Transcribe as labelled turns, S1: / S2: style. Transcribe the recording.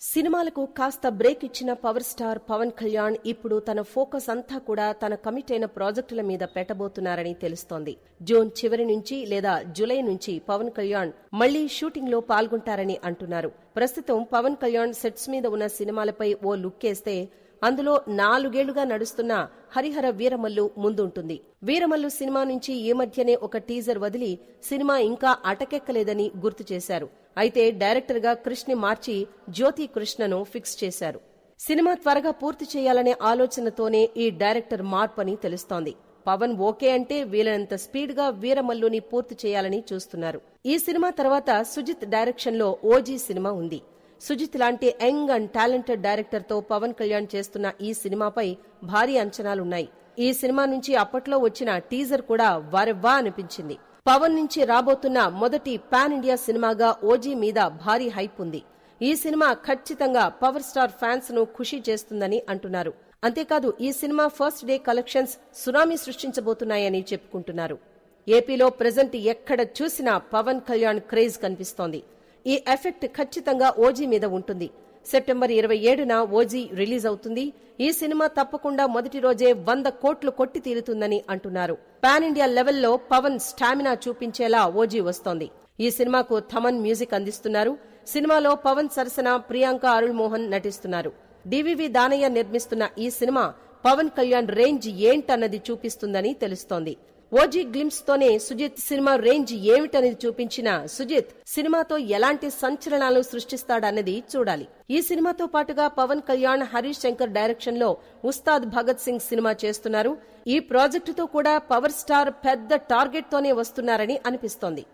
S1: సినిమాలకు కాస్త బ్రేక్ ఇచ్చిన పవర్ స్టార్ పవన్ కళ్యాణ్ ఇప్పుడు తన ఫోకస్ అంతా కూడా తన కమిట్ అయిన ప్రాజెక్టుల మీద పెట్టబోతున్నారని తెలుస్తోంది. జూన్ చివరి నుంచి లేదా జూలై నుంచి పవన్ కళ్యాణ్ మళ్లీ షూటింగ్ లో పాల్గొంటారని అంటున్నారు. ప్రస్తుతం పవన్ కళ్యాణ్ సెట్స్ మీద ఉన్న సినిమాలపై ఓ లుక్కేస్తే అందులో 4 ఏళ్లుగా నడుస్తున్న హరిహర వీరమల్లు ముందుంటుంది. వీరమల్లు సినిమా నుంచి ఈ మధ్యనే ఒక టీజర్ వదిలి సినిమా ఇంకా అటకెక్కలేదని గుర్తు చేశారు. అయితే డైరెక్టర్ గా కృష్ణని మార్చి జ్యోతి కృష్ణను ఫిక్స్ చేశారు. సినిమా త్వరగా పూర్తి చేయాలనే ఆలోచనతోనే ఈ డైరెక్టర్ మార్పని తెలుస్తోంది. పవన్ ఓకే అంటే వీలైనంత స్పీడ్ గా వీరమల్లుని పూర్తి చేయాలని చూస్తున్నారు. ఈ సినిమా తర్వాత సుజిత్ డైరెక్షన్ లో ఓజీ సినిమా ఉంది. సుజిత్ లాంటి యంగ్ అండ్ టాలెంటెడ్ డైరెక్టర్ తో పవన్ కళ్యాణ్ చేస్తున్న ఈ సినిమాపై భారీ అంచనాలున్నాయి. ఈ సినిమా నుంచి అప్పట్లో వచ్చిన టీజర్ కూడా వారెవ్వా అనిపించింది. పవన్ నుంచి రాబోతున్న మొదటి పాన్ ఇండియా సినిమాగా ఓజీ మీద భారీ హైప్ ఉంది. ఈ సినిమా ఖచ్చితంగా పవర్ స్టార్ ఫ్యాన్స్ ను ఖుషీ చేస్తుందని అంటున్నారు. అంతేకాదు ఈ cinema first day collections tsunami సృష్టించబోతున్నాయని చెప్పుకుంటున్నారు. ఏపీలో ప్రెజెంట్ ఎక్కడ చూసినా పవన్ కళ్యాణ్ క్రేజ్ కనిపిస్తోంది. ఈ ఎఫెక్ట్ ఖచ్చితంగా ఓజీ మీద ఉంటుంది. సెప్టెంబర్ 27న ఓజీ రిలీజ్ అవుతుంది. ఈ సినిమా తప్పకుండా మొదటి రోజే 100 కోట్లు కొట్టి తీరుతుందని అంటున్నారు. పాన్ ఇండియా లెవెల్లో పవన్ స్టామినా చూపించేలా ఓజీ వస్తోంది. ఈ సినిమాకు థమన్ మ్యూజిక్ అందిస్తున్నారు. సినిమాలో పవన్ సరసన ప్రియాంక అరుళ్ మోహన్ నటిస్తున్నారు. డివివి దానయ్య నిర్మిస్తున్న ఈ సినిమా పవన్ కళ్యాణ్ రేంజ్ ఏంటన్నది చూపిస్తుందని తెలుస్తోంది. ఓజీ గ్లిమ్స్ తోనే సుజిత్ సినిమా రేంజ్ ఏమిటనేది చూపించిన సుజిత్ సినిమాతో ఎలాంటి సంచలనాలు సృష్టిస్తాడన్నది చూడాలి. ఈ సినిమాతో పాటుగా పవన్ కళ్యాణ్ హరీష్ శంకర్ డైరెక్షన్ లో ఉస్తాద్ భగత్ సింగ్ సినిమా చేస్తున్నారు. ఈ ప్రాజెక్టుతో కూడా పవర్ స్టార్ పెద్ద టార్గెట్ తోనే వస్తున్నారని అనిపిస్తోంది.